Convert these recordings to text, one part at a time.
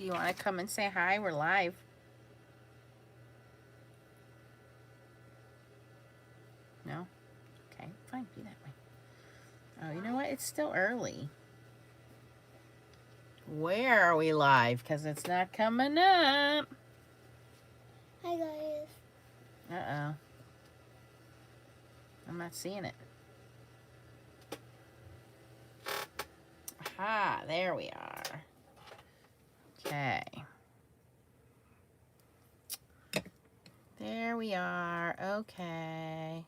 Do you want to come and say hi? We're live. No? Okay, fine. Be that way. Oh, you know what? It's still early. Where are we live? Because it's not coming up. Hi, guys. Uh-oh. I'm not seeing it. Aha, there we are. Okay. There we are. Okay.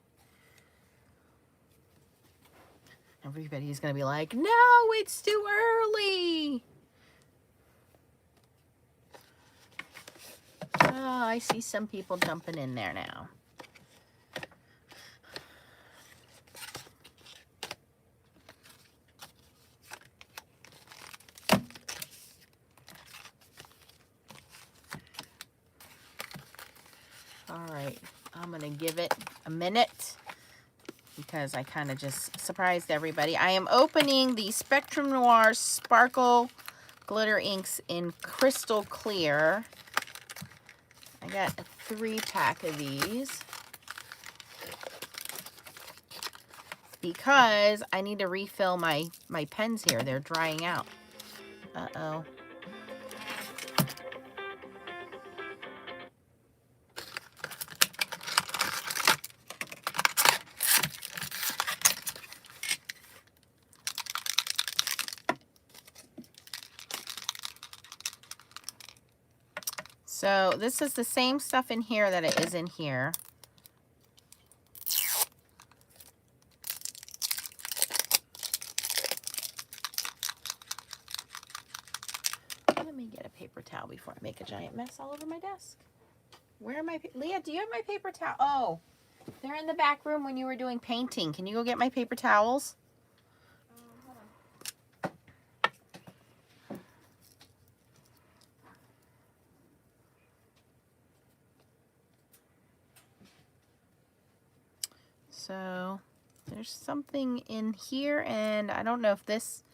Everybody's going to be like, no, it's too early. Oh, I see some people jumping in there now. All right, I'm going to give it a minute because I kind of just surprised everybody. I am opening the Spectrum Noir Sparkle Glitter Inks in Crystal Clear. I got a 3-pack of these because I need to refill my pens here. They're drying out. Uh-oh. So this is the same stuff in here that it is in here. Let me get a paper towel before I make a giant mess all over my desk. Where are my... Leah, do you have my paper towel? Oh, they're in the back room when you were doing painting. Can you go get my paper towels? Hold on. So there's something in here, and I don't know if this...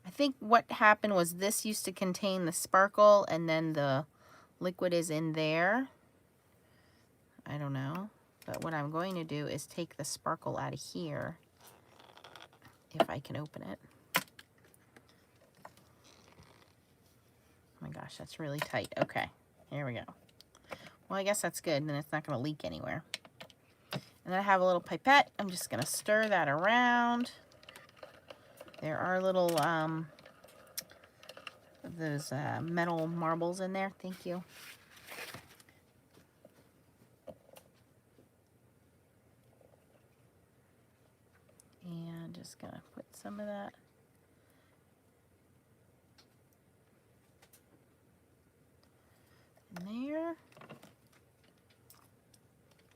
I think what happened was this used to contain the sparkle, and then the liquid is in there. I don't know. But what I'm going to do is take the sparkle out of here, if I can open it. Oh my gosh, that's really tight. Okay, here we go. Well, I guess that's good, then it's not going to leak anywhere. And then I have a little pipette. I'm just going to stir that around. There are little, those metal marbles in there. Thank you. And just going to put some of that in there.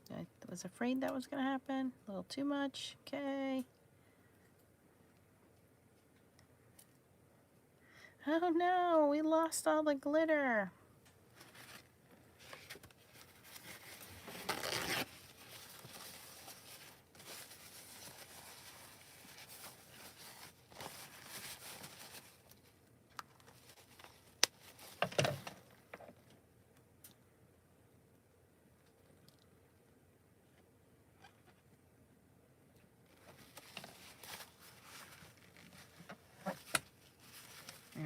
I was afraid that was going to happen. A little too much. Okay. Oh no, we lost all the glitter.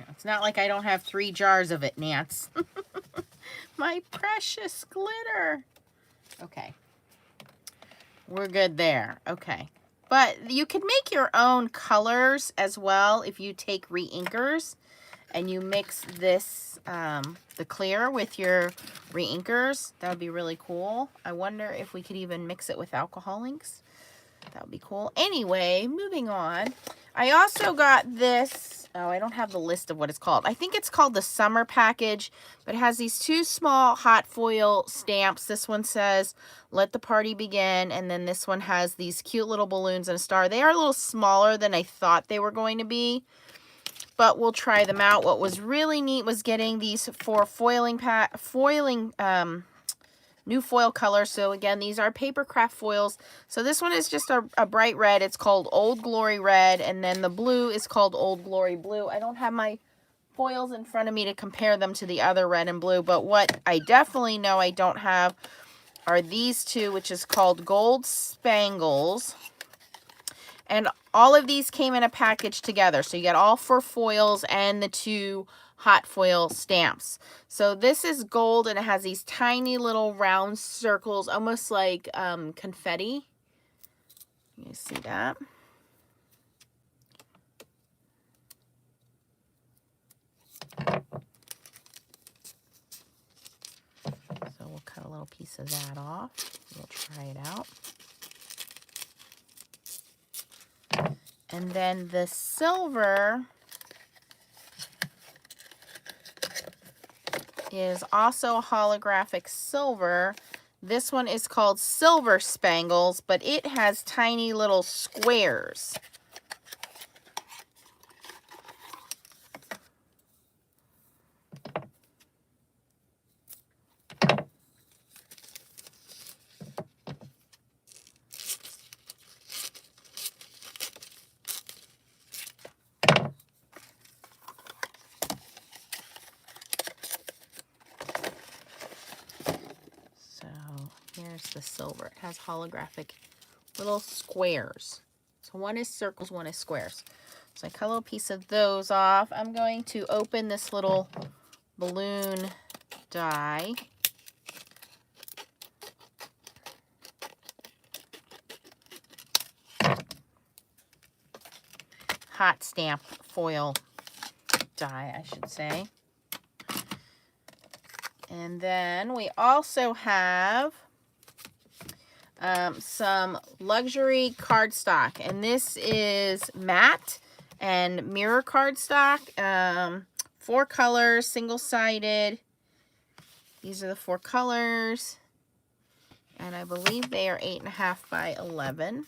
It's not like I don't have 3 jars of it, Nance. My precious glitter. Okay. We're good there. Okay. But you can make your own colors as well if you take re-inkers and you mix this, the clear with your re-inkers. That would be really cool. I wonder if we could even mix it with alcohol inks. That would be cool. Anyway, moving on. I also got this. Oh, I don't have the list of what it's called. I think it's called the summer package, but it has these 2 small hot foil stamps. This one says, "Let the party begin." And then this one has these cute little balloons and a star. They are a little smaller than I thought they were going to be, but we'll try them out. What was really neat was getting these 4 new foil colors. So again, these are paper craft foils. So this one is just a bright red. It's called Old Glory Red. And then the blue is called Old Glory Blue. I don't have my foils in front of me to compare them to the other red and blue, but what I definitely know I don't have are these two, which is called Gold Spangles. And all of these came in a package together. So you get all 4 foils and the 2 hot foil stamps. So this is gold, and it has these tiny little round circles, almost like confetti. You see that? So we'll cut a little piece of that off. We'll try it out. And then the silver is also a holographic silver. This one is called Silver Spangles, but it has tiny little squares. Here's the silver. It has holographic little squares. So one is circles, one is squares. So I cut a little piece of those off. I'm going to open this little balloon die. Hot stamp foil die, I should say. And then we also have some luxury cardstock, and this is matte and mirror cardstock. 4 colors, single-sided. These are the 4 colors, and I believe they are 8.5 by 11.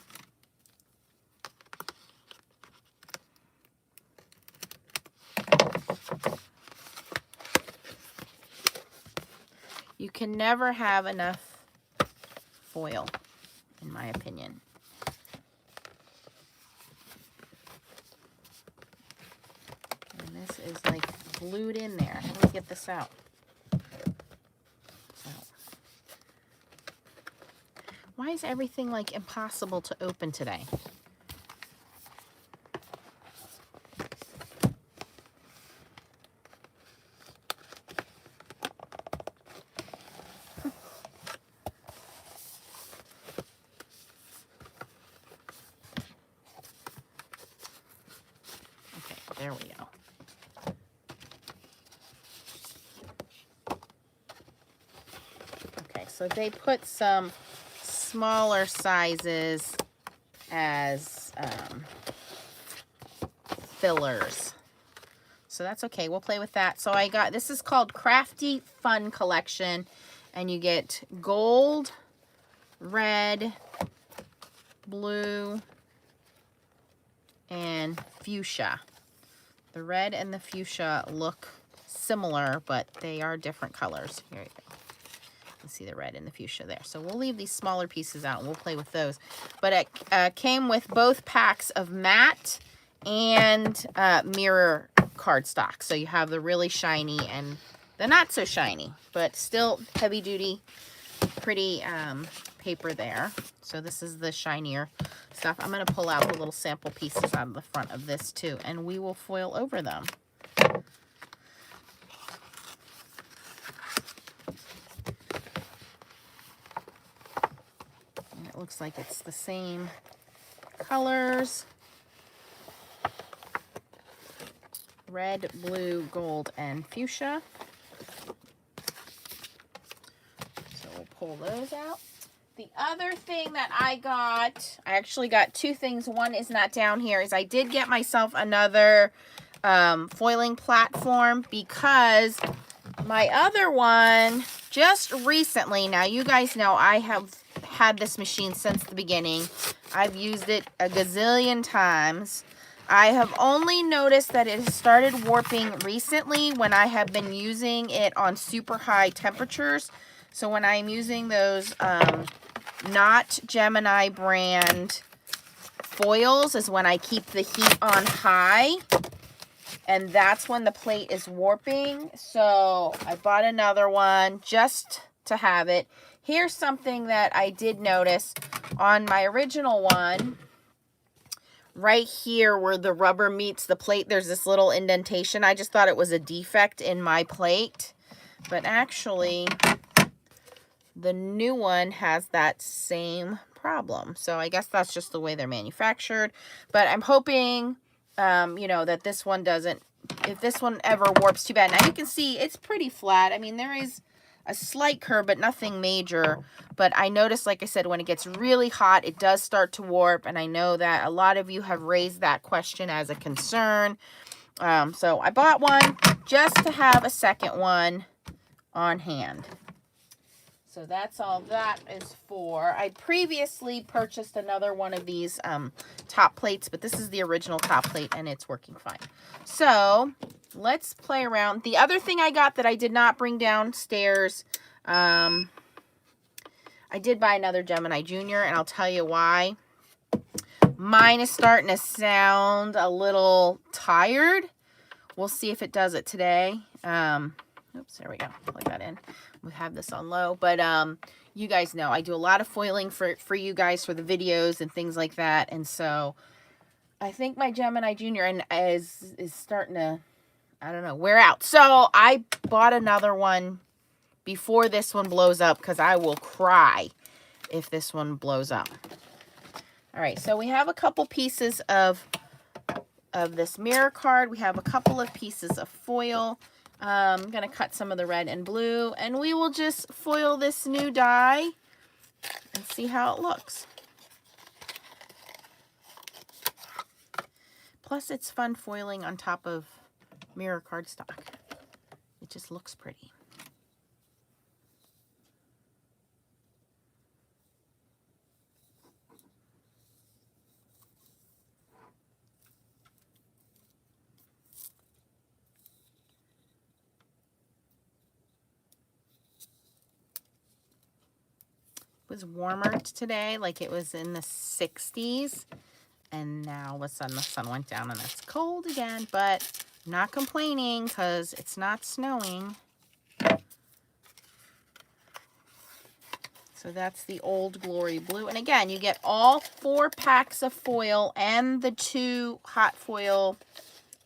You can never have enough foil, in my opinion. And this is like glued in there. How do we get this out? Why is everything like impossible to open today? There we go. Okay, so they put some smaller sizes as fillers. So that's okay. We'll play with that. So I got, this is called Crafty Fun Collection, and you get gold, red, blue, and fuchsia. The red and the fuchsia look similar, but they are different colors. Here you go. You can see the red and the fuchsia there. So we'll leave these smaller pieces out and we'll play with those. But it came with both packs of matte and mirror cardstock. So you have the really shiny and the not so shiny, but still heavy duty, pretty paper there. So this is the shinier stuff. I'm going to pull out the little sample pieces out of the front of this too, and we will foil over them. And it looks like it's the same colors. Red, blue, gold, and fuchsia. So we'll pull those out. The other thing that I got, I actually got 2 things. One is not down here, is I did get myself another foiling platform, because my other one just recently, now you guys know I have had this machine since the beginning. I've used it a gazillion times. I have only noticed that it has started warping recently when I have been using it on super high temperatures. So when I'm using those not Gemini brand foils is when I keep the heat on high. and that's when the plate is warping. So I bought another one just to have it. Here's something that I did notice on my original one. Right here where the rubber meets the plate, there's this little indentation. I just thought it was a defect in my plate, but actually the new one has that same problem. So I guess that's just the way they're manufactured. But I'm hoping, you know, that this one doesn't, if this one ever warps too bad. Now you can see it's pretty flat. I mean, there is a slight curve, but nothing major. But I noticed, like I said, when it gets really hot, it does start to warp. And I know that a lot of you have raised that question as a concern. So I bought one just to have a second one on hand. So that's all that is for. I previously purchased another one of these top plates, but this is the original top plate and it's working fine. So let's play around. The other thing I got that I did not bring downstairs, I did buy another Gemini Junior, and I'll tell you why. Mine is starting to sound a little tired. We'll see if it does it today. Oops, there we go. Plug that in. We have this on low, but you guys know I do a lot of foiling for you guys for the videos and things like that, and so I think my Gemini Junior is starting to, I don't know, wear out. So I bought another one before this one blows up because I will cry if this one blows up. All right, so we have a couple pieces of this mirror card. We have a couple of pieces of foil. I'm going to cut some of the red and blue, and we will just foil this new die and see how it looks. Plus, it's fun foiling on top of mirror cardstock. It just looks pretty. Was warmer today, like it was in the 60s, and now all of a sudden the sun went down and it's cold again, but I'm not complaining because it's not snowing. So that's the Old Glory Blue, and again, you get all 4 packs of foil and the 2 hot foil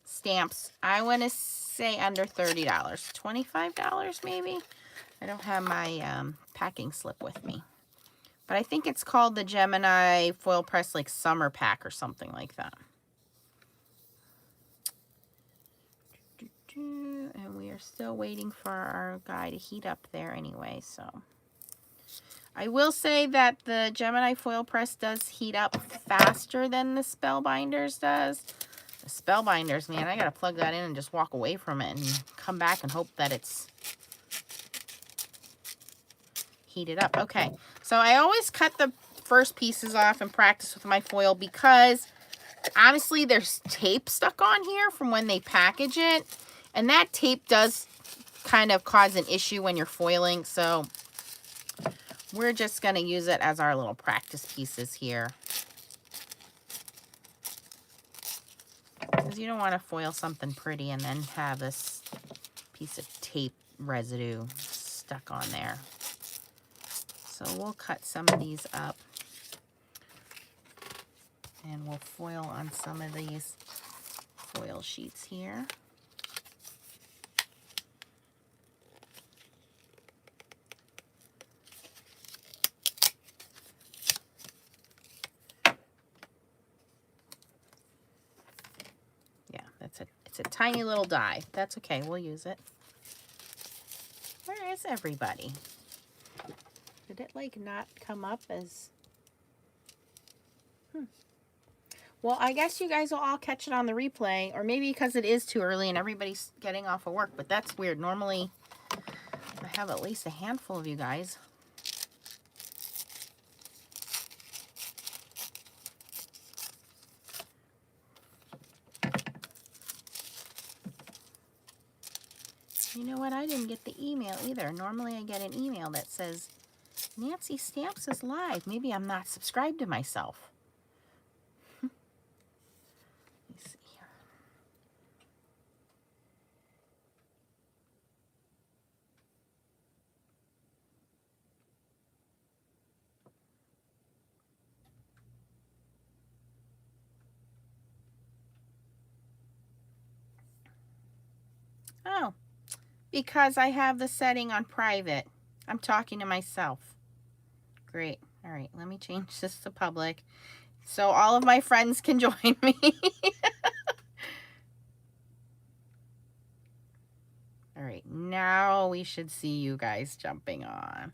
stamps. I want to say under $30, $25 maybe. I don't have my packing slip with me. But I think it's called the Gemini Foil Press, like Summer Pack or something like that. And we are still waiting for our guy to heat up there anyway, so. I will say that the Gemini Foil Press does heat up faster than the Spellbinders does. The Spellbinders, man, I gotta plug that in and just walk away from it and come back and hope that it's heated up. Okay, so I always cut the first pieces off and practice with my foil because honestly there's tape stuck on here from when they package it, and that tape does kind of cause an issue when you're foiling, so we're just going to use it as our little practice pieces here, because you don't want to foil something pretty and then have this piece of tape residue stuck on there. So we'll cut some of these up and we'll foil on some of these foil sheets here. Yeah, it's a tiny little die. That's okay, we'll use it. Where is everybody? Did it like not come up as... Well, I guess you guys will all catch it on the replay, or maybe because it is too early and everybody's getting off of work, but that's weird. Normally, I have at least a handful of you guys. You know what? I didn't get the email either. Normally, I get an email that says, Nancy Stamps is live. Maybe I'm not subscribed to myself. Let me see here. Oh, because I have the setting on private. I'm talking to myself. Great. All right, let me change this to public so all of my friends can join me. All right, now we should see you guys jumping on.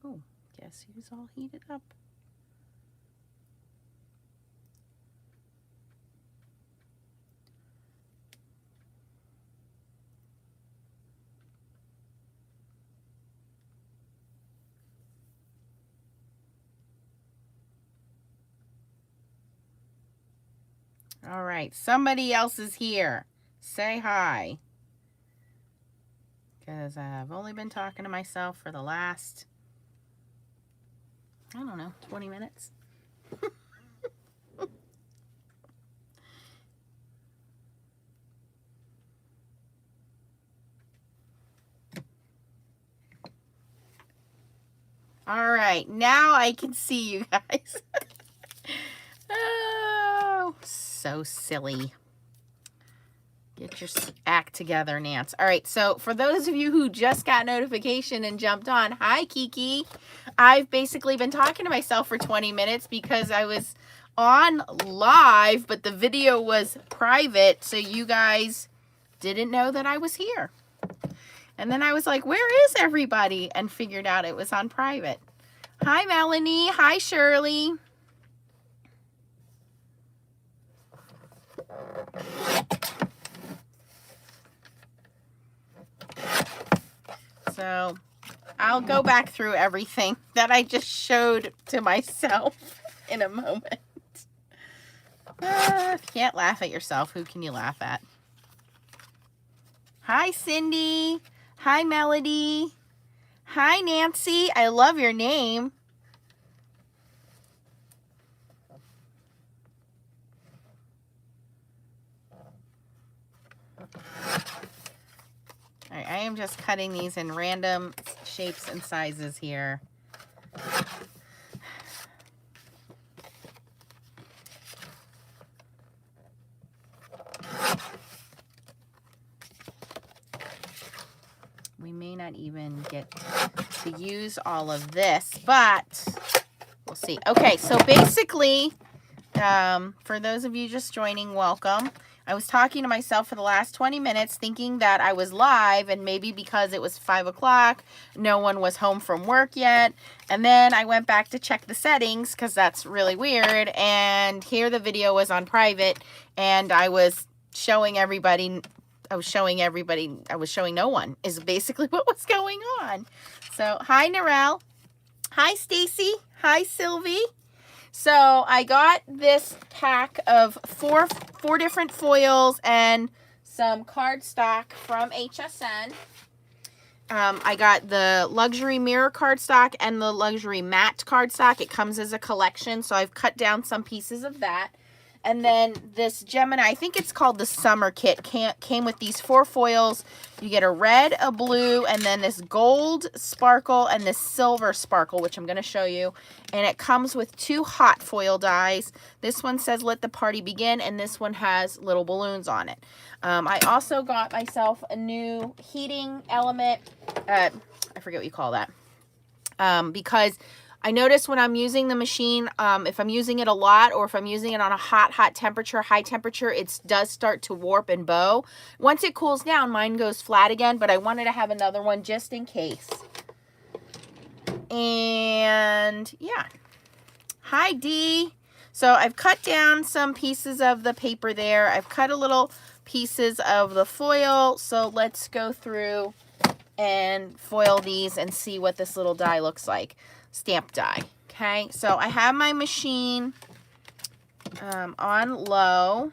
Oh, guess who's all heated up? All right, somebody else is here. Say hi. Because I've only been talking to myself for the last, I don't know, 20 minutes. All right, now I can see you guys. Oh, so silly. Get your act together, Nance. All right, so for those of you who just got notification and jumped on, hi, Kiki. I've basically been talking to myself for 20 minutes because I was on live, but the video was private, so you guys didn't know that I was here. And then I was like, where is everybody? And figured out it was on private. Hi, Melanie. Hi, Shirley. So I'll go back through everything that I just showed to myself in a moment. If you can't laugh at yourself, who can you laugh at? Hi, Cindy. Hi, Melody. Hi, Nancy. I love your name. All right, I am just cutting these in random shapes and sizes here. We may not even get to use all of this, but we'll see. Okay, so basically, for those of you just joining, welcome. I was talking to myself for the last 20 minutes thinking that I was live, and maybe because it was 5 o'clock, no one was home from work yet. And then I went back to check the settings because that's really weird. And here the video was on private, and I was showing everybody, I was showing no one is basically what was going on. So hi, Narelle. Hi, Stacy. Hi, Sylvie. So I got this pack of four different foils and some cardstock from HSN. I got the luxury mirror cardstock and the luxury matte cardstock. It comes as a collection, so I've cut down some pieces of that. And then this Gemini, I think it's called the summer kit, came with these 4 foils. You get a red, a blue, and then this gold sparkle and this silver sparkle, which I'm going to show you. And it comes with 2 hot foil dies. This one says let the party begin, and this one has little balloons on it. I also got myself a new heating element. I forget what you call that. Because I notice when I'm using the machine, if I'm using it a lot or if I'm using it on a hot temperature, high temperature, it does start to warp and bow. Once it cools down, mine goes flat again, but I wanted to have another one just in case. And yeah. Hi, Dee. So I've cut down some pieces of the paper there. I've cut a little pieces of the foil. So let's go through and foil these and see what this little die looks like. Stamp die. Okay, so I have my machine on low,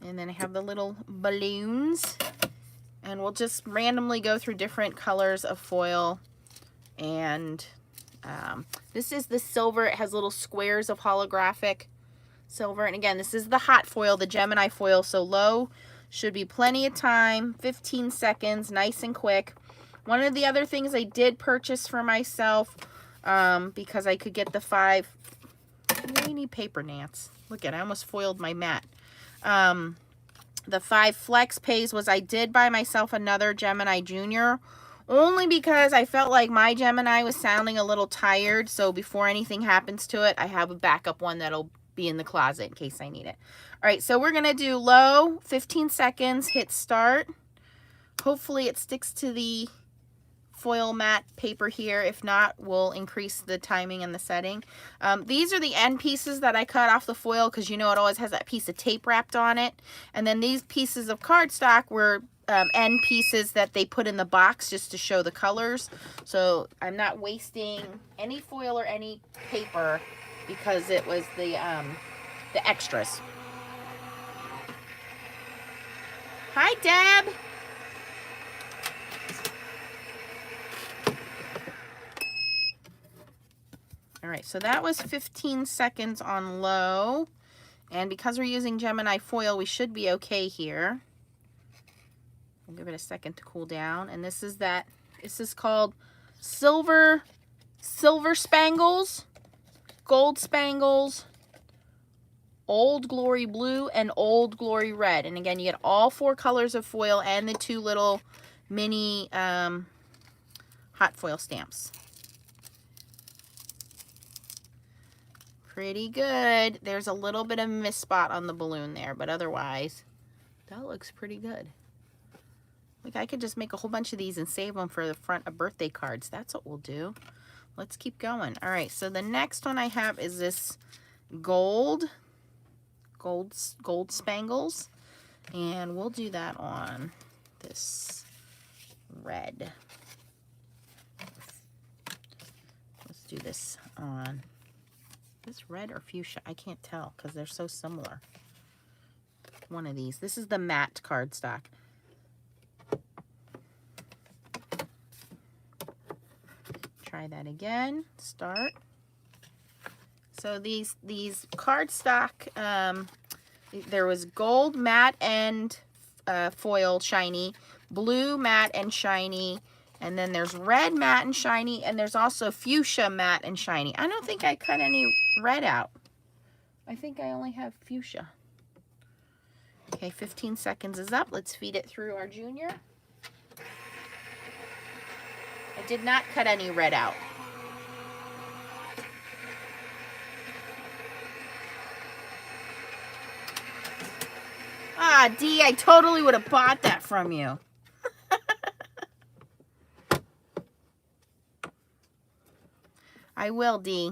and then I have the little balloons, and we'll just randomly go through different colors of foil. And this is the silver. It has little squares of holographic silver, and again, this is the hot foil, the Gemini foil, so low should be plenty of time, 15 seconds, nice and quick. One of the other things I did purchase for myself, because I could get the 5 We need paper, Nance. Look at, I almost foiled my mat. The 5 flex pays was I did buy myself another Gemini Junior, only because I felt like my Gemini was sounding a little tired. So before anything happens to it, I have a backup one that'll be in the closet in case I need it. All right, so we're going to do low, 15 seconds, hit start. Hopefully it sticks to the foil mat paper here. If not, we'll increase the timing and the setting. These are the end pieces that I cut off the foil because you know it always has that piece of tape wrapped on it. And then these pieces of cardstock were end pieces that they put in the box just to show the colors. So I'm not wasting any foil or any paper because it was the extras. Hi, Deb. All right, so that was 15 seconds on low. And because we're using Gemini foil, we should be okay here. We'll give it a second to cool down. And this is called silver spangles, gold spangles, Old Glory blue, and Old Glory red. And again, you get all 4 colors of foil and the 2 little mini hot foil stamps. Pretty good. There's a little bit of miss spot on the balloon there, but otherwise, that looks pretty good. Like I could just make a whole bunch of these and save them for the front of birthday cards. That's what we'll do. Let's keep going. All right, so the next one I have is this gold spangles, and we'll do that on this red. Let's do this on this red or fuchsia. I can't tell because they're so similar. One of these. This is the matte cardstock. Try that again. Start. So these cardstock, there was gold matte and foil shiny, blue matte and shiny, and then there's red matte and shiny, and there's also fuchsia matte and shiny. I don't think I cut any red out. I think I only have fuchsia. Okay, 15 seconds is up. Let's feed it through our Junior. I did not cut any red out. Ah, Dee, I totally would have bought that from you. I will, Dee.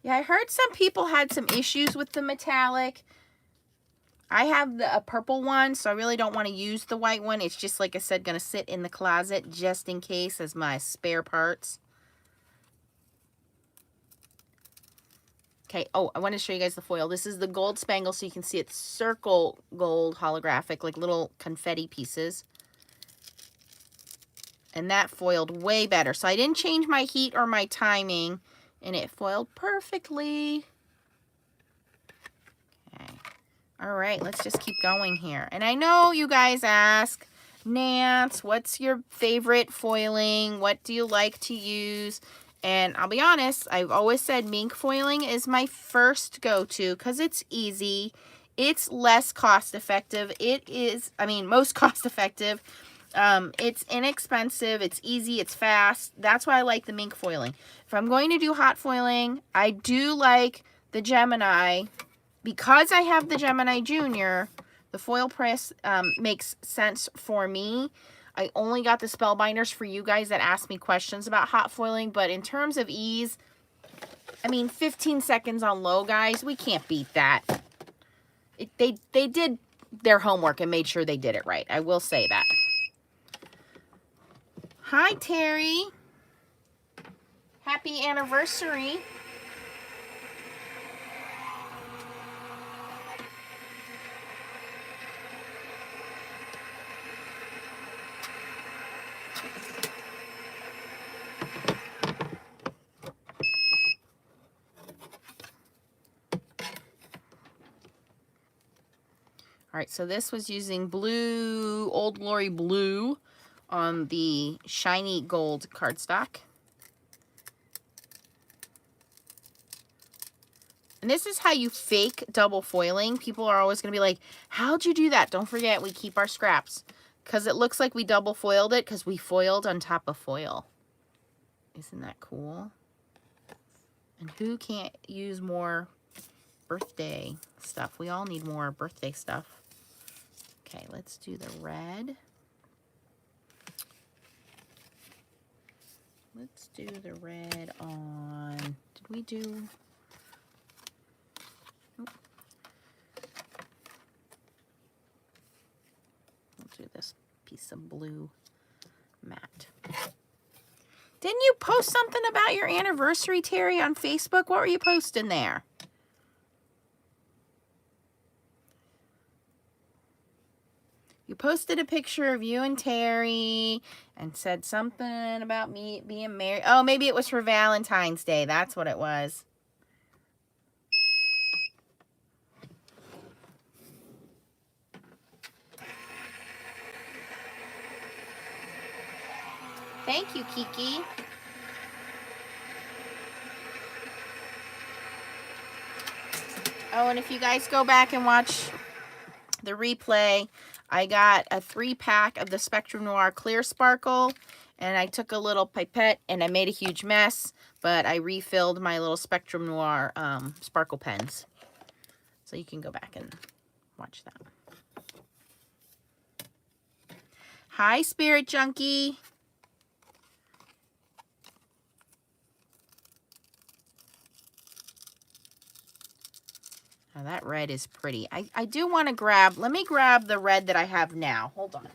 Yeah, I heard some people had some issues with the metallic. I have a purple one, so I really don't want to use the white one. It's just, like I said, going to sit in the closet just in case as my spare parts. Okay, oh, I want to show you guys the foil. This is the gold spangle, so you can see it's circle gold holographic, like little confetti pieces. And that foiled way better. So I didn't change my heat or my timing, and it foiled perfectly. Okay. All right, let's just keep going here. And I know you guys ask, Nance, what's your favorite foiling? What do you like to use? And I'll be honest, I've always said mink foiling is my first go-to because it's easy. It's less cost-effective. It is, I mean, most cost-effective. It's inexpensive. It's easy. It's fast. That's why I like the mink foiling. If I'm going to do hot foiling, I do like the Gemini. Because I have the Gemini Junior, the foil press makes sense for me. I only got the spellbinders for you guys that asked me questions about hot foiling, but in terms of ease, I mean, 15 seconds on low, guys, we can't beat that. They did their homework and made sure they did it right. I will say that. Hi, Terry. Happy anniversary. All right, so this was using blue, Old Glory blue on the shiny gold cardstock. And this is how you fake double foiling. People are always going to be like, how'd you do that? Don't forget, we keep our scraps. Because it looks like we double foiled it because we foiled on top of foil. Isn't that cool? And who can't use more birthday stuff? We all need more birthday stuff. Okay, let's do the red. Let's do the red on, did we do, nope. We'll do this piece of blue matte. Didn't you post something about your anniversary, Terry, on Facebook? What were you posting there? You posted a picture of you and Terry and said something about me being married. Oh, maybe it was for Valentine's Day. That's what it was. Thank you, Kiki. Oh, and if you guys go back and watch the replay, I got a 3-pack of the Spectrum Noir Clear Sparkle, and I took a little pipette and I made a huge mess, but I refilled my little Spectrum Noir sparkle pens. So you can go back and watch that. Hi, Spirit Junkie. Now that red is pretty. I do want to grab, let me grab the red that I have now. Hold on.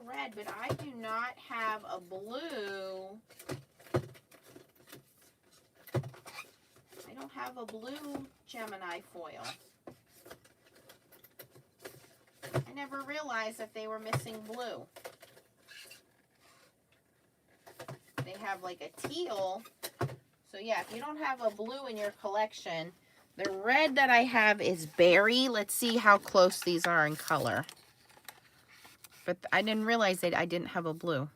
Red, but I do not have a blue. I don't have a blue Gemini foil. I never realized that they were missing blue. They have like a teal. So yeah, if you don't have a blue in your collection, the red that I have is berry. Let's see how close these are in color. But I didn't realize that I didn't have a blue.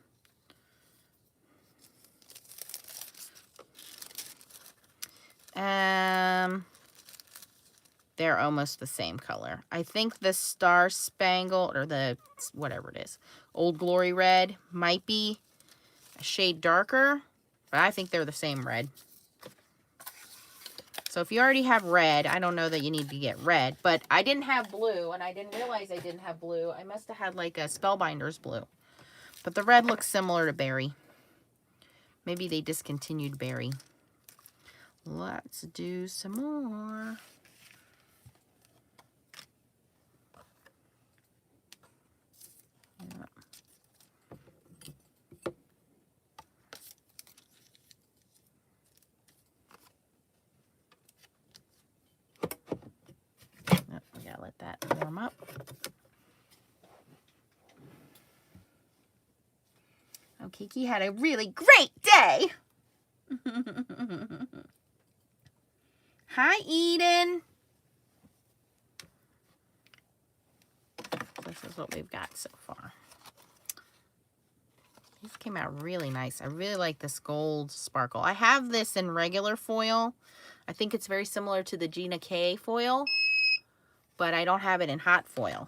They're almost the same color. I think the Star Spangled, or the, whatever it is, Old Glory Red might be a shade darker, but I think they're the same red. So if you already have red, I don't know that you need to get red, but I didn't have blue, and I didn't realize I didn't have blue. I must have had like a Spellbinders blue. But the red looks similar to berry. Maybe they discontinued berry. Let's do some more. Let that warm up. Oh, Kiki had a really great day. Hi, Eden. This is what we've got so far. These came out really nice. I really like this gold sparkle. I have this in regular foil. I think it's very similar to the Gina K foil, but I don't have it in hot foil.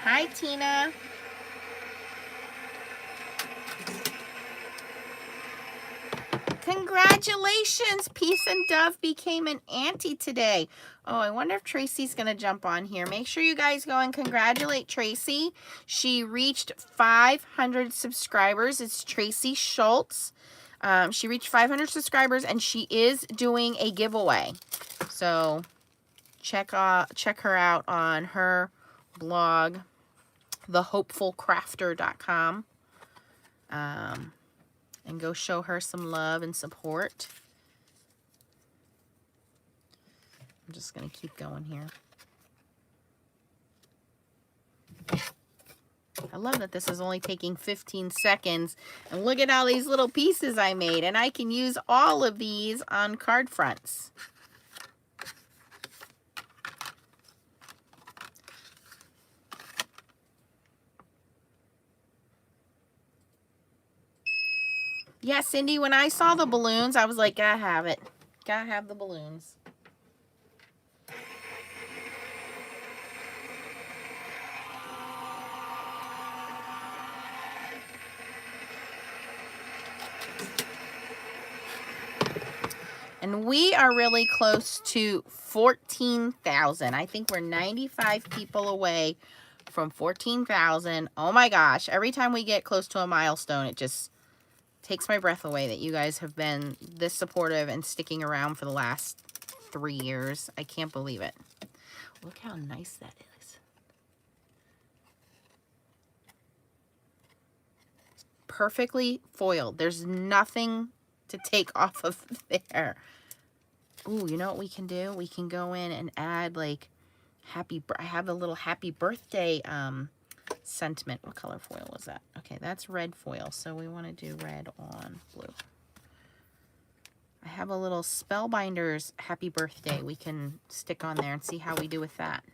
Hi, Tina. Congratulations, Peace and Dove became an auntie today. Oh, I wonder if Tracy's going to jump on here. Make sure you guys go and congratulate Tracy. She reached 500 subscribers. It's Tracy Schultz. She reached 500 subscribers, and she is doing a giveaway. So check her out on her blog, thehopefulcrafter.com, and go show her some love and support. I'm just going to keep going here. I love that this is only taking 15 seconds. And look at all these little pieces I made. And I can use all of these on card fronts. Yeah, Cindy, when I saw the balloons, I was like, gotta have it. Gotta have the balloons. And we are really close to 14,000. I think we're 95 people away from 14,000. Oh my gosh. Every time we get close to a milestone, it just takes my breath away that you guys have been this supportive and sticking around for the last 3 years. I can't believe it. Look how nice that is. Perfectly foiled. There's nothing to take off of there. Ooh, you know what we can do? We can go in and add like I have a little happy birthday sentiment. What color foil was that? Okay, that's red foil. So we want to do red on blue. I have a little Spellbinders happy birthday we can stick on there and see how we do with that.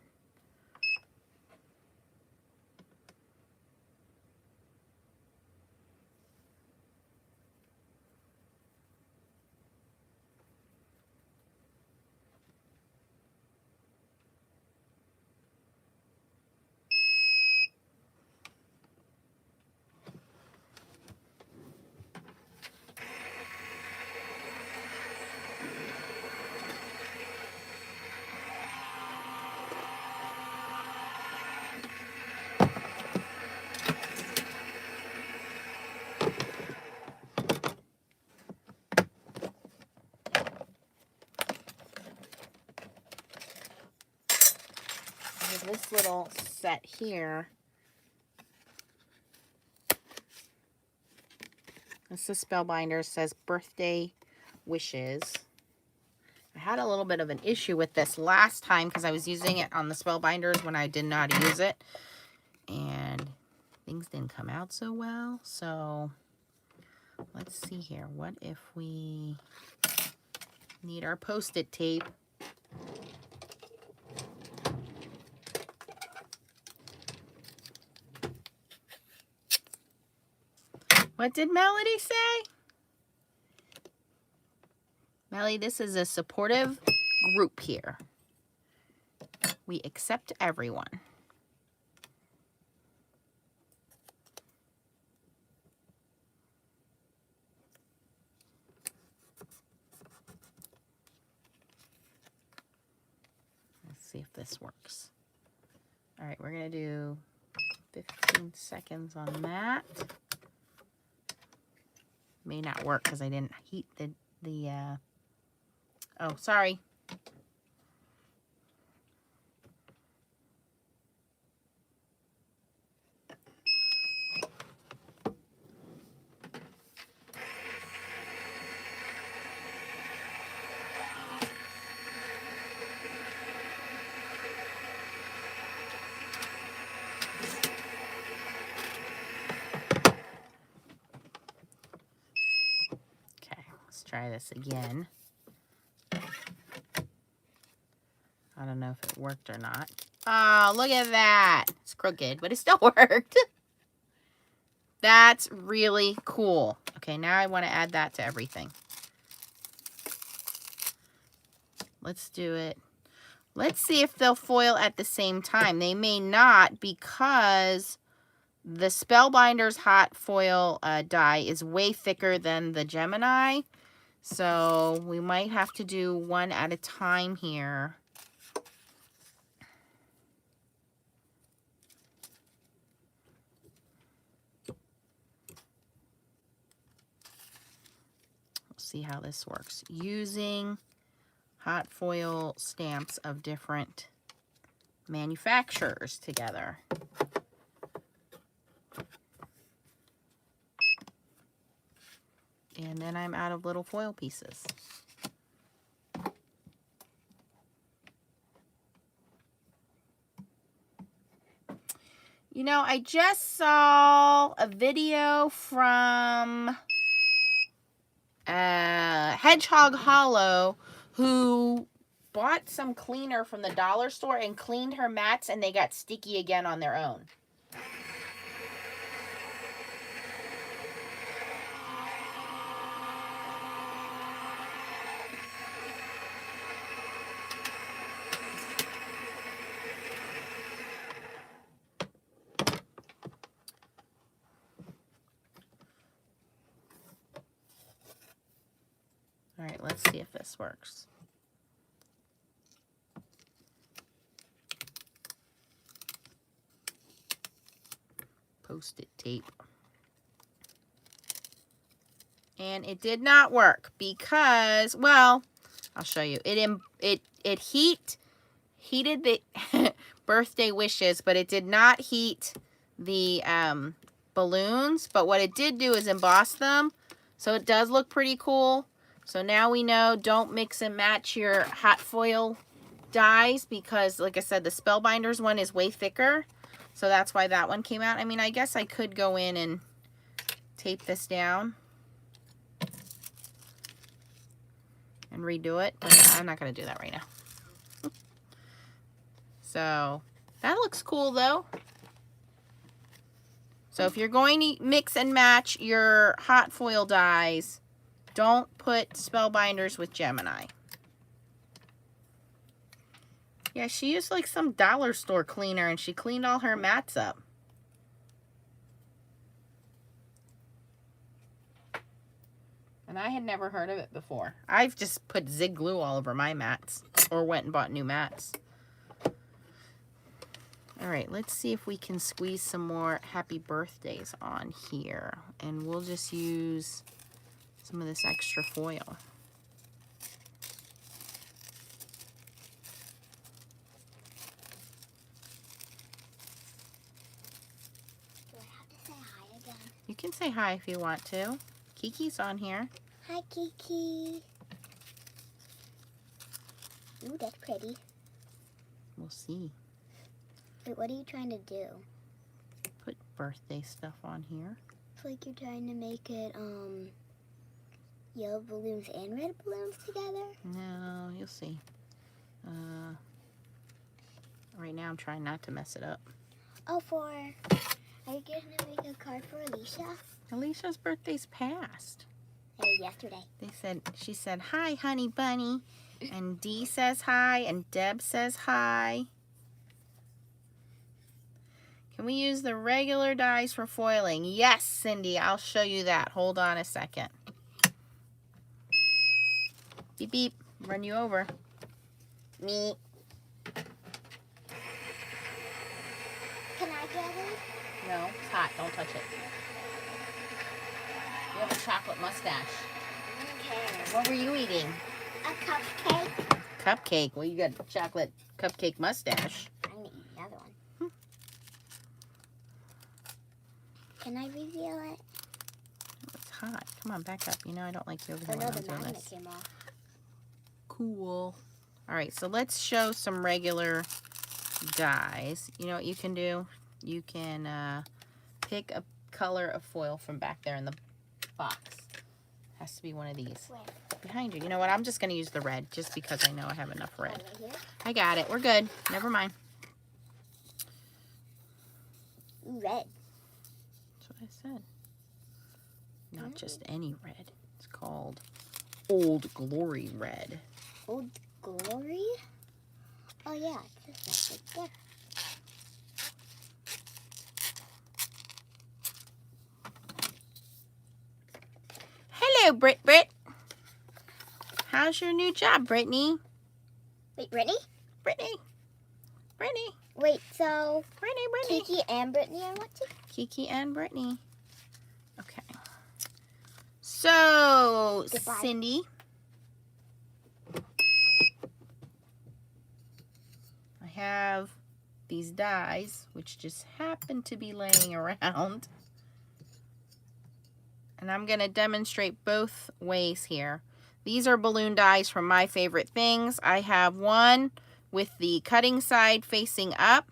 This little set here, this is Spellbinders, says birthday wishes. I had a little bit of an issue with this last time because I was using it on the Spellbinders when I didn't know how to use it, and things didn't come out so well. So let's see here. What if we need our Post-it tape? What did Melody say? Melody, this is a supportive group here. We accept everyone. Let's see if this works. All right, we're going to do 15 seconds on that. May not work because I didn't heat oh, sorry. Okay, let's try this again. I don't know if it worked or not. Oh, look at that. It's crooked, but it still worked. That's really cool. Okay, now I want to add that to everything. Let's do it. Let's see if they'll foil at the same time. They may not because the Spellbinders hot foil die is way thicker than the Gemini. So we might have to do one at a time here. see how this works. Using hot foil stamps of different manufacturers together. And then I'm out of little foil pieces. You know, I just saw a video from Hedgehog Hollow who bought some cleaner from the dollar store and cleaned her mats, and they got sticky again on their own. All right, let's see if this works. Post-it tape. And it did not work because, well, I'll show you. It heated the birthday wishes, but it did not heat the balloons. But what it did do is emboss them, so it does look pretty cool. So now we know, don't mix and match your hot foil dies because, like I said, the Spellbinders one is way thicker. So that's why that one came out. I mean, I guess I could go in and tape this down and redo it, but I'm not going to do that right now. So that looks cool though. So if you're going to mix and match your hot foil dies, don't put Spellbinders with Gemini. Yeah, she used like some dollar store cleaner and she cleaned all her mats up. And I had never heard of it before. I've just put Zig glue all over my mats or went and bought new mats. All right, let's see if we can squeeze some more happy birthdays on here. And we'll just use some of this extra foil. Do I have to say hi again? You can say hi if you want to. Kiki's on here. Hi, Kiki. Ooh, that's pretty. We'll see. Wait, what are you trying to do? Put birthday stuff on here. It's like you're trying to make it, yellow balloons and red balloons together? No, you'll see. Right now I'm trying not to mess it up. Oh, are you going to make a card for Alicia? Alicia's birthday's passed. It was yesterday. She said, hi, honey bunny. And Dee says hi, and Deb says hi. Can we use the regular dies for foiling? Yes, Cindy, I'll show you that. Hold on a second. Beep, beep. Run you over. Me. Can I get it? No, it's hot. Don't touch it. You have a chocolate mustache. Okay. What were you eating? A cupcake. Cupcake. Well, you got a chocolate cupcake mustache. I need another one. Can I reveal it? It's hot. Come on, back up. You know I don't like you over Oh here no, when I'm the doing magnet this. came off. Cool. All right, so let's show some regular dies. You know what you can do? You can pick a color of foil from back there in the box. Has to be one of these. Where? Behind you. You know what? I'm just going to use the red just because I know I have enough Oh, red. right here? I got it. We're good. Never mind. Ooh, red. That's what I said. Not just any red. It's called Old Glory Red. Old Glory? Oh yeah, it's this one right there. Hello, Brit. How's your new job, Brittany? Wait, Brittany? Brittany. Wait, so Brittany. Kiki and Brittany are watching? Kiki and Brittany. Okay. So, Goodbye. Cindy, I have these dies, which just happen to be laying around. And I'm going to demonstrate both ways here. These are balloon dies from My Favorite Things. I have one with the cutting side facing up.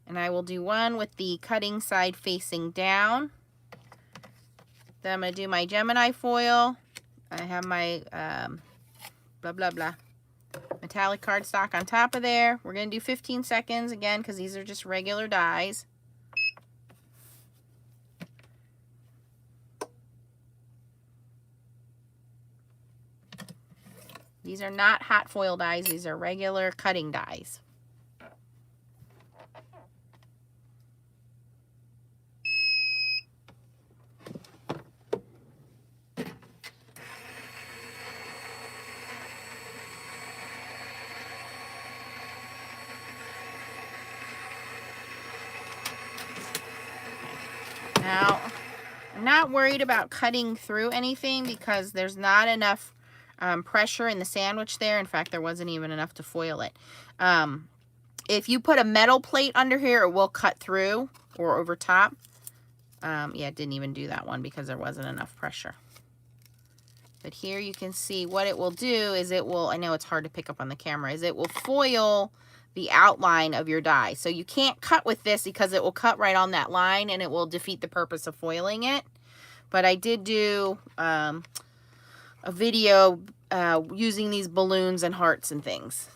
And I will do one with the cutting side facing down. Then I'm going to do my Gemini foil. I have my blah, blah, blah. Metallic cardstock on top of there. We're going to do 15 seconds again because these are just regular dies. These are not hot foil dies. These are regular cutting dies. Now, I'm not worried about cutting through anything because there's not enough pressure in the sandwich there. In fact, there wasn't even enough to foil it. If you put a metal plate under here, it will cut through or over top. Yeah, it didn't even do that one because there wasn't enough pressure. But here you can see what it will do is it will, I know it's hard to pick up on the camera, is it will foil the outline of your die. So you can't cut with this because it will cut right on that line and it will defeat the purpose of foiling it. But I did do a video using these balloons and hearts and things.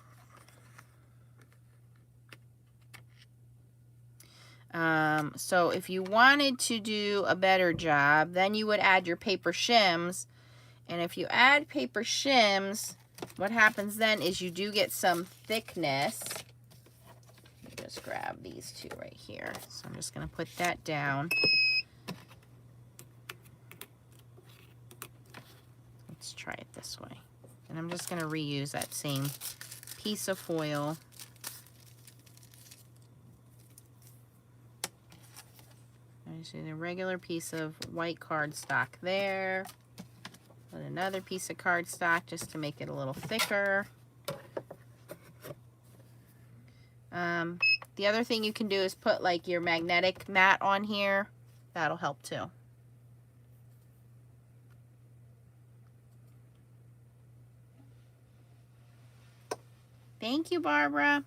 So if you wanted to do a better job, then you would add your paper shims. And if you add paper shims, what happens then is you do get some thickness. Let me just grab these two right here. So I'm just going to put that down. Let's try it this way. And I'm just going to reuse that same piece of foil. I just use a regular piece of white cardstock there. Put another piece of cardstock just to make it a little thicker. The other thing you can do is put like your magnetic mat on here. That'll help too. Thank you, Barbara.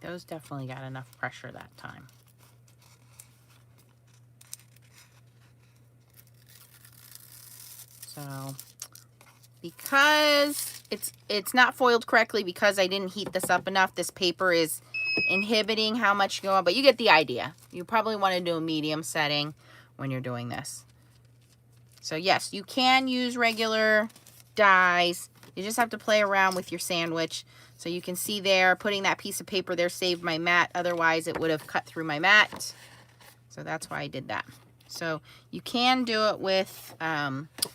Those definitely got enough pressure that time. So, because it's not foiled correctly because I didn't heat this up enough, this paper is inhibiting how much you go on, but you get the idea. You probably want to do a medium setting when you're doing this. So yes, you can use regular dies. You just have to play around with your sandwich. So you can see there, putting that piece of paper there saved my mat. Otherwise, it would have cut through my mat. So that's why I did that. So you can do it with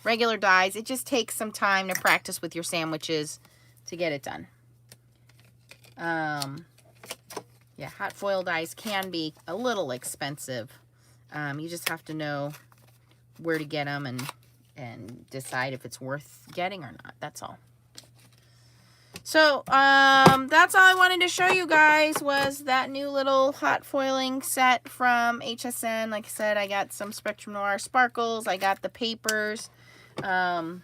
regular dies. It just takes some time to practice with your sandwiches to get it done. Yeah, hot foil dies can be a little expensive. You just have to know where to get them and decide if it's worth getting or not. That's all. So, that's all I wanted to show you guys was that new little hot foiling set from HSN. Like I said, I got some Spectrum Noir sparkles. I got the papers. I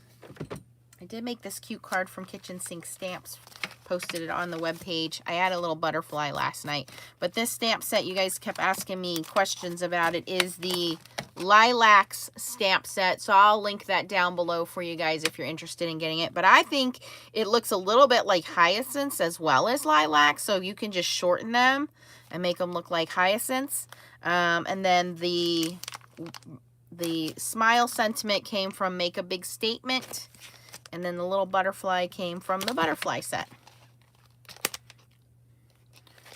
did make this cute card from Kitchen Sink Stamps. Posted it on the webpage. I had a little butterfly last night. But this stamp set, you guys kept asking me questions about it, is the Lilacs stamp set. So I'll link that down below for you guys if you're interested in getting it. But I think it looks a little bit like hyacinths as well as lilacs. So you can just shorten them and make them look like hyacinths. And then the smile sentiment came from Make a Big Statement. And then the little butterfly came from the butterfly set.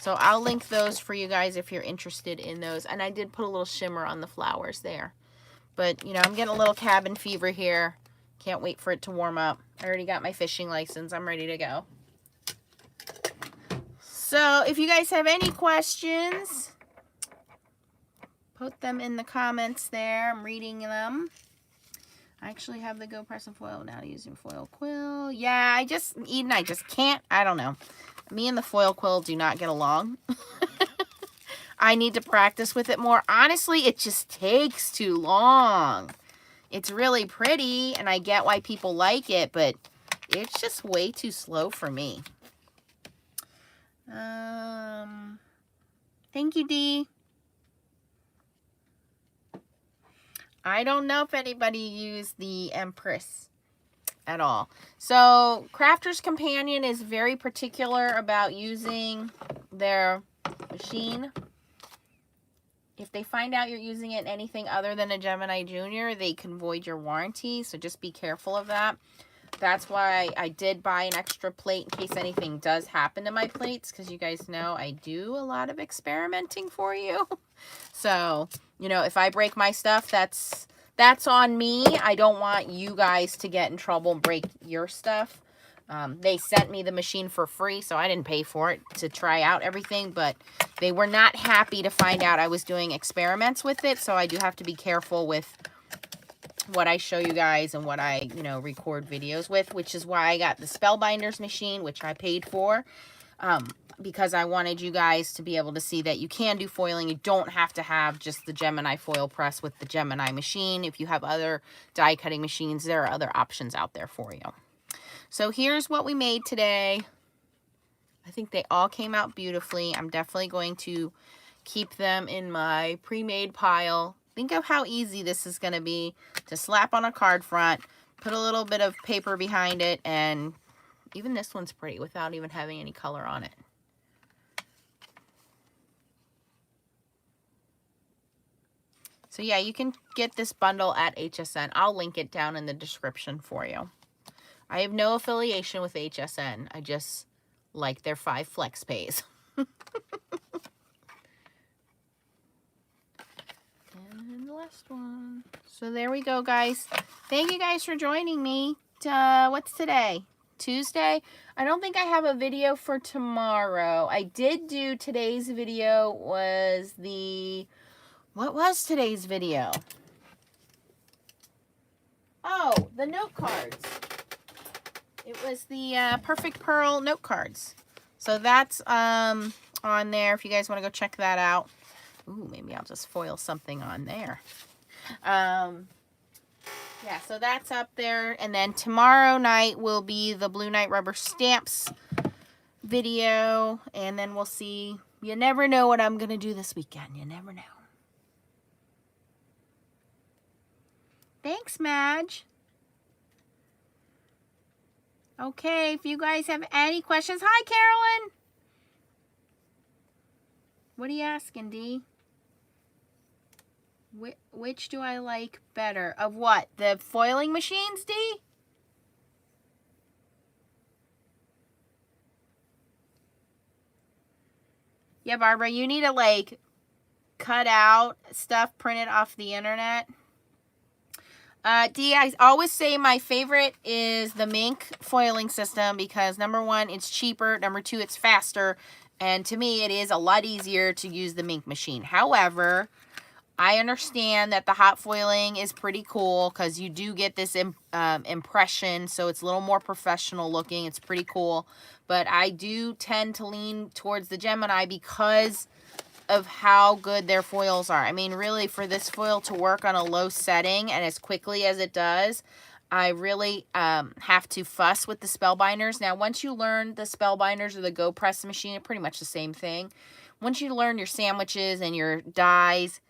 So I'll link those for you guys if you're interested in those. And I did put a little shimmer on the flowers there. But, you know, I'm getting a little cabin fever here. Can't wait for it to warm up. I already got my fishing license. I'm ready to go. So if you guys have any questions, put them in the comments there. I'm reading them. I actually have the Go Press and Foil now using foil quill. Yeah, Eden, I just can't. I don't know. Me and the foil quill do not get along. I need to practice with it more. Honestly, it just takes too long. It's really pretty, and I get why people like it, but it's just way too slow for me. Thank you, Dee. I don't know if anybody used the Empress at all. So, Crafter's Companion is very particular about using their machine. If they find out you're using it in anything other than a Gemini Junior, they can void your warranty, so just be careful of that. That's why I did buy an extra plate in case anything does happen to my plates, because you guys know I do a lot of experimenting for you. So, you know, if I break my stuff, that's on me. I don't want you guys to get in trouble and break your stuff. They sent me the machine for free, so I didn't pay for it to try out everything, but they were not happy to find out I was doing experiments with it, so I do have to be careful with what I show you guys and what I, you know, record videos with, which is why I got the Spellbinders machine, which I paid for, because I wanted you guys to be able to see that you can do foiling. You don't have to have just the Gemini foil press with the Gemini machine. If you have other die cutting machines, there are other options out there for you. So here's what we made today. I think they all came out beautifully. I'm definitely going to keep them in my pre-made pile. Think of how easy this is going to be to slap on a card front, put a little bit of paper behind it, and even this one's pretty without even having any color on it. So yeah, you can get this bundle at HSN. I'll link it down in the description for you. I have no affiliation with HSN. I just like their 5 flex pays. And the last one. So there we go, guys. Thank you guys for joining me. What's today? Tuesday? I don't think I have a video for tomorrow. I did do today's video was the... What was today's video? Oh, the note cards. It was the Perfect Pearl note cards. So that's on there if you guys want to go check that out. Ooh, maybe I'll just foil something on there. Yeah, so that's up there. And then tomorrow night will be the Blue Night Rubber Stamps video. And then we'll see. You never know what I'm going to do this weekend. You never know. Thanks, Madge. Okay, if you guys have any questions. Hi, Carolyn. What are you asking, Dee? Which do I like better? Of what? The foiling machines, Dee? Yeah, Barbara, you need to, like, cut out stuff printed off the internet. Dee, I always say my favorite is the Mink foiling system because, number one, it's cheaper. Number two, it's faster. And to me, it is a lot easier to use the Mink machine. However, I understand that the hot foiling is pretty cool because you do get this impression. So it's a little more professional looking. It's pretty cool. But I do tend to lean towards the Gemini because of how good their foils are. I mean, really, for this foil to work on a low setting and as quickly as it does, I really have to fuss with the Spellbinders. Now, once you learn the Spellbinders or the Go Press machine, pretty much the same thing. Once you learn your sandwiches and your dies,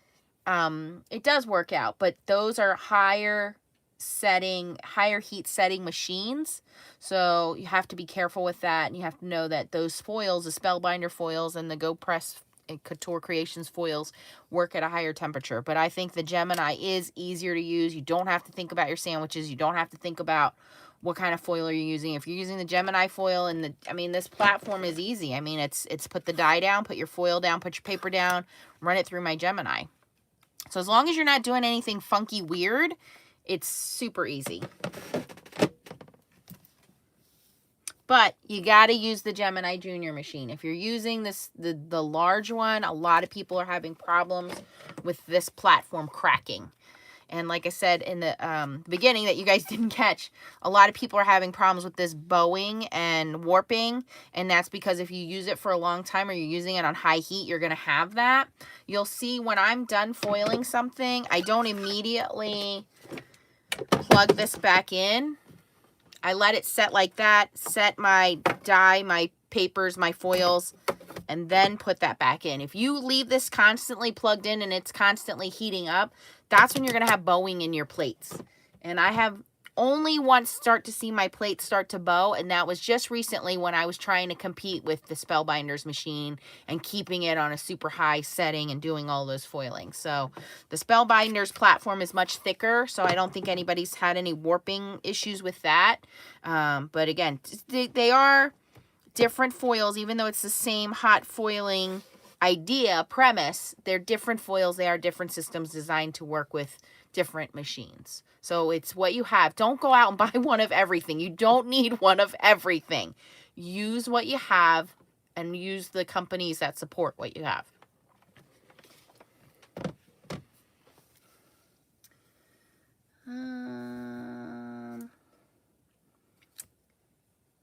it does work out. But those are higher heat setting machines. So you have to be careful with that. And you have to know that those foils, the Spellbinder foils and the Go Press Couture Creations foils work at a higher temperature. But I think the Gemini is easier to use. You don't have to think about your sandwiches. You don't have to think about what kind of foil are you using. If you're using the Gemini foil, and this platform is easy. I mean, it's put the die down, put your foil down, put your paper down, run it through my Gemini. So as long as you're not doing anything funky weird, it's super easy. But you got to use the Gemini Junior machine. If you're using the large one, a lot of people are having problems with this platform cracking. And like I said in the beginning that you guys didn't catch, a lot of people are having problems with this bowing and warping. And that's because if you use it for a long time or you're using it on high heat, you're going to have that. You'll see when I'm done foiling something, I don't immediately plug this back in. I let it set like that, set my die, my papers, my foils, and then put that back in. If you leave this constantly plugged in and it's constantly heating up, that's when you're going to have bowing in your plates. And I have only once start to see my plates start to bow, and that was just recently when I was trying to compete with the Spellbinders machine and keeping it on a super high setting and doing all those foiling. So the Spellbinders platform is much thicker, so I don't think anybody's had any warping issues with that. But again, they are different foils, even though it's the same hot foiling premise. They're different foils. They are different systems designed to work with different machines. So it's what you have. Don't go out and buy one of everything. You don't need one of everything. Use what you have and use the companies that support what you have.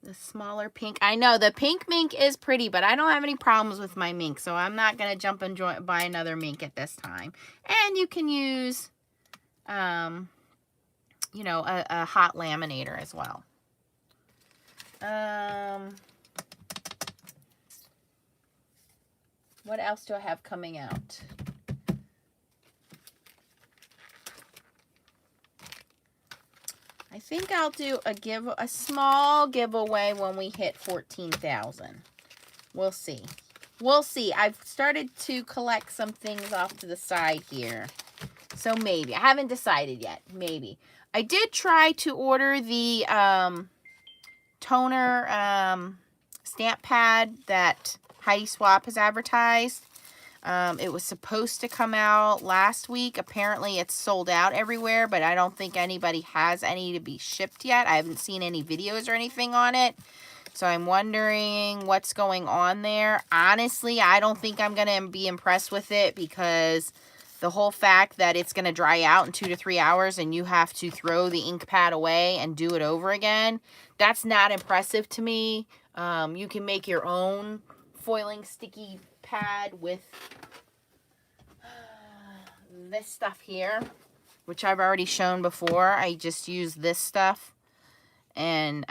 The smaller pink. I know the pink mink is pretty, but I don't have any problems with my mink, so I'm not going to jump and buy another mink at this time. And you can use, you know, a hot laminator as well. What else do I have coming out? I think I'll do a small giveaway when we hit 14,000. We'll see. We'll see. I've started to collect some things off to the side here. So maybe. I haven't decided yet. Maybe. I did try to order the toner stamp pad that Heidi Swap has advertised. It was supposed to come out last week. Apparently it's sold out everywhere, but I don't think anybody has any to be shipped yet. I haven't seen any videos or anything on it. So I'm wondering what's going on there. Honestly, I don't think I'm going to be impressed with it, because the whole fact that it's going to dry out in 2 to 3 hours and you have to throw the ink pad away and do it over again, that's not impressive to me. You can make your own foiling sticky pad with this stuff here, which I've already shown before. I just use this stuff and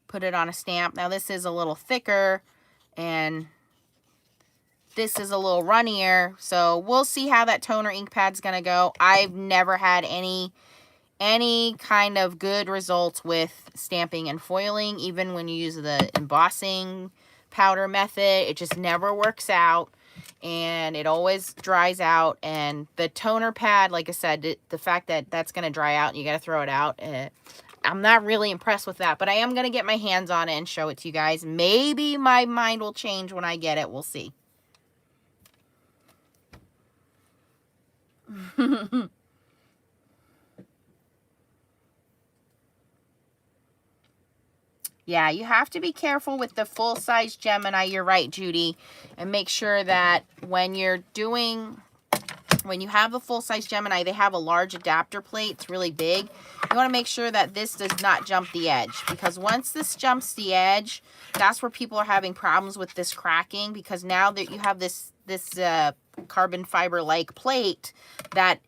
put it on a stamp. Now this is a little thicker and this is a little runnier, so we'll see how that toner ink pad's gonna go. I've never had any kind of good results with stamping and foiling. Even when you use the embossing powder method, it just never works out and it always dries out. And the toner pad, like I said, the fact that that's going to dry out and you got to throw it out, I'm not really impressed with that, but I am going to get my hands on it and show it to you guys. Maybe my mind will change when I get it. We'll see. Yeah, you have to be careful with the full-size Gemini. You're right, Judy. And make sure that when you have the full-size Gemini, they have a large adapter plate. It's really big. You want to make sure that this does not jump the edge, because once this jumps the edge, that's where people are having problems with this cracking, because now that you have this carbon fiber-like plate that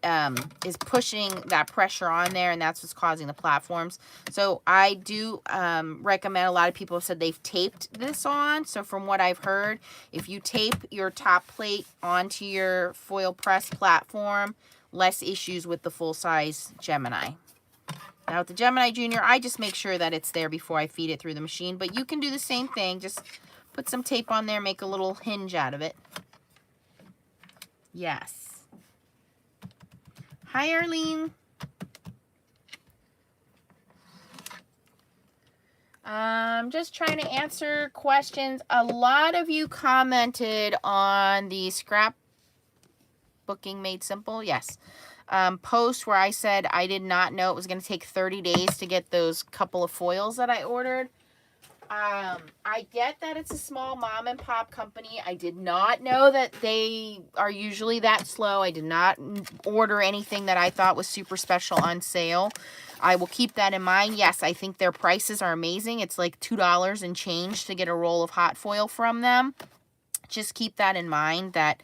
is pushing that pressure on there, and that's what's causing the platforms. So I do recommend, a lot of people have said they've taped this on. So from what I've heard, if you tape your top plate onto your foil press platform, less issues with the full-size Gemini. Now with the Gemini Junior, I just make sure that it's there before I feed it through the machine, but you can do the same thing. Just Put some tape on there, make a little hinge out of it. Yes. Hi, Arlene. Just trying to answer questions. A lot of you commented on the scrapbooking made simple. Yes. Post where I said I did not know it was going to take 30 days to get those couple of foils that I ordered. I get that it's a small mom and pop company. I did not know that they are usually that slow. I did not order anything that I thought was super special on sale. I will keep that in mind. Yes, I think their prices are amazing. It's like $2 and change to get a roll of hot foil from them. Just keep that in mind that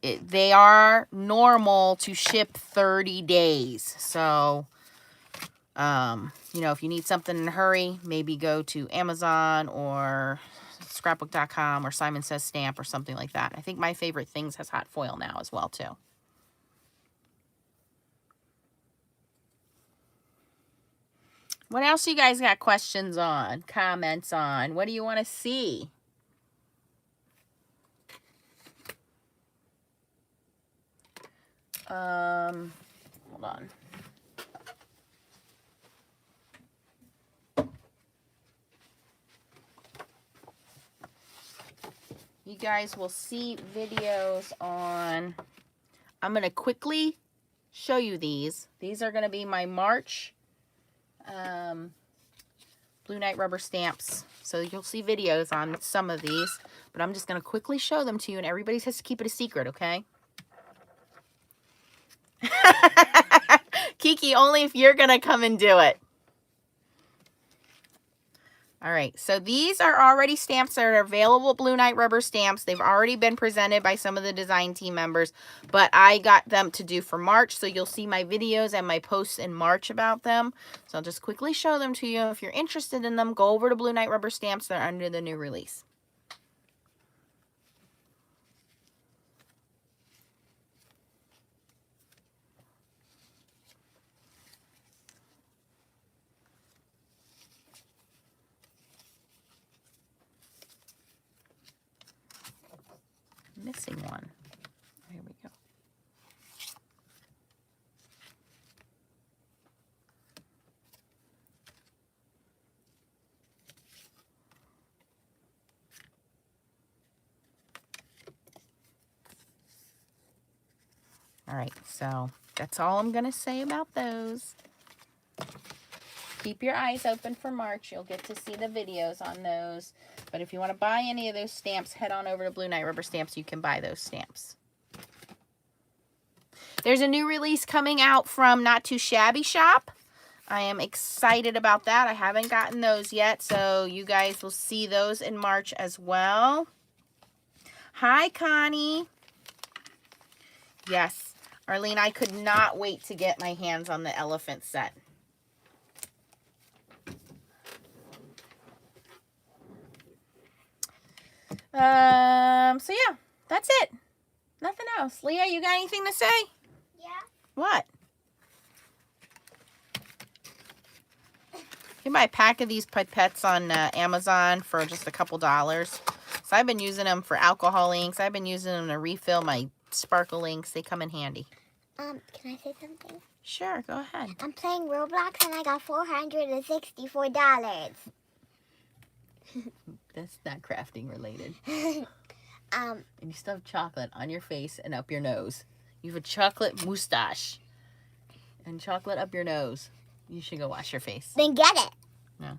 they are normal to ship 30 days. So, you know, if you need something in a hurry, maybe go to Amazon or scrapbook.com or Simon Says Stamp or something like that. I think My Favorite Things has hot foil now as well, too. What else you guys got questions on, comments on? What do you want to see? Hold on. You guys will see videos on, I'm going to quickly show you these. These are going to be my March Blue Knight rubber stamps. So you'll see videos on some of these, but I'm just going to quickly show them to you, and everybody has to keep it a secret, okay? Kiki, only if you're going to come and do it. All right, so these are already stamps that are available, Blue Knight rubber stamps. They've already been presented by some of the design team members, but I got them to do for March, so you'll see my videos and my posts in March about them. So I'll just quickly show them to you. If you're interested in them, go over to Blue Knight rubber stamps. They're under the new release. Missing one. Here we go. All right, so that's all I'm going to say about those. Keep your eyes open for March. You'll get to see the videos on those. But if you want to buy any of those stamps, head on over to Blue Knight Rubber Stamps. You can buy those stamps. There's a new release coming out from Not Too Shabby Shop. I am excited about that. I haven't gotten those yet, so you guys will see those in March as well. Hi, Connie. Yes, Arlene, I could not wait to get my hands on the elephant set. So yeah, that's it. Nothing else. Leah, you got anything to say? Yeah. What? You can buy a pack of these pipettes on Amazon for just a couple dollars. So I've been using them for alcohol inks. I've been using them to refill my sparkle inks. They come in handy. Can I say something? Sure, go ahead. I'm playing Roblox and I got $464. That's not crafting related. And you still have chocolate on your face and up your nose. You have a chocolate moustache and chocolate up your nose. You should go wash your face. Then get it. No.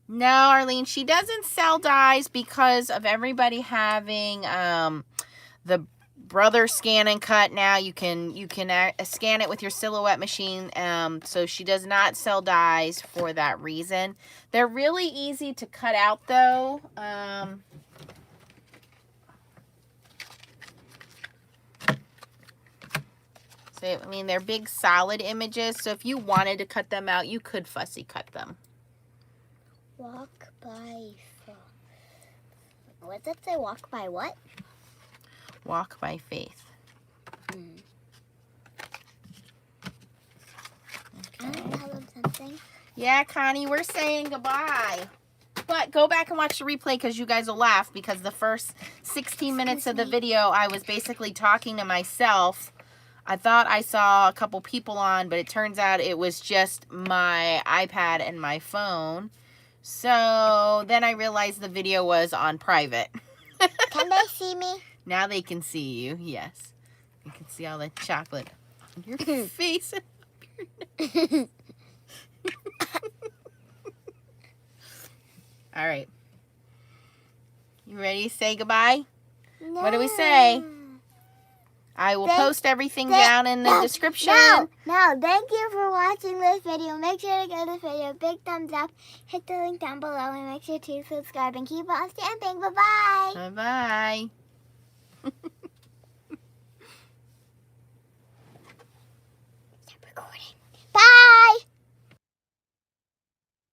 No, Arlene, she doesn't sell dyes because of everybody having the Brother Scan and Cut now. You can scan it with your Silhouette machine. So she does not sell dyes for that reason. They're really easy to cut out though. So I mean, they're big solid images. So if you wanted to cut them out, you could fussy cut them. Walk by. What does it say? Walk by what? Walk by faith. Can I tell them something? Yeah, Connie, we're saying goodbye. But go back and watch the replay because you guys will laugh, because the first 16 minutes of the video, I was basically talking to myself. I thought I saw a couple people on, but it turns out it was just my iPad and my phone. So then I realized the video was on private. Can they see me? Now they can see you, yes. You can see all the chocolate on your face. All right. You ready to say goodbye? No. What do we say? I will post everything down in the description. No, thank you for watching this video. Make sure to give this video a big thumbs up. Hit the link down below and make sure to subscribe and keep on stamping. Bye-bye. Bye-bye.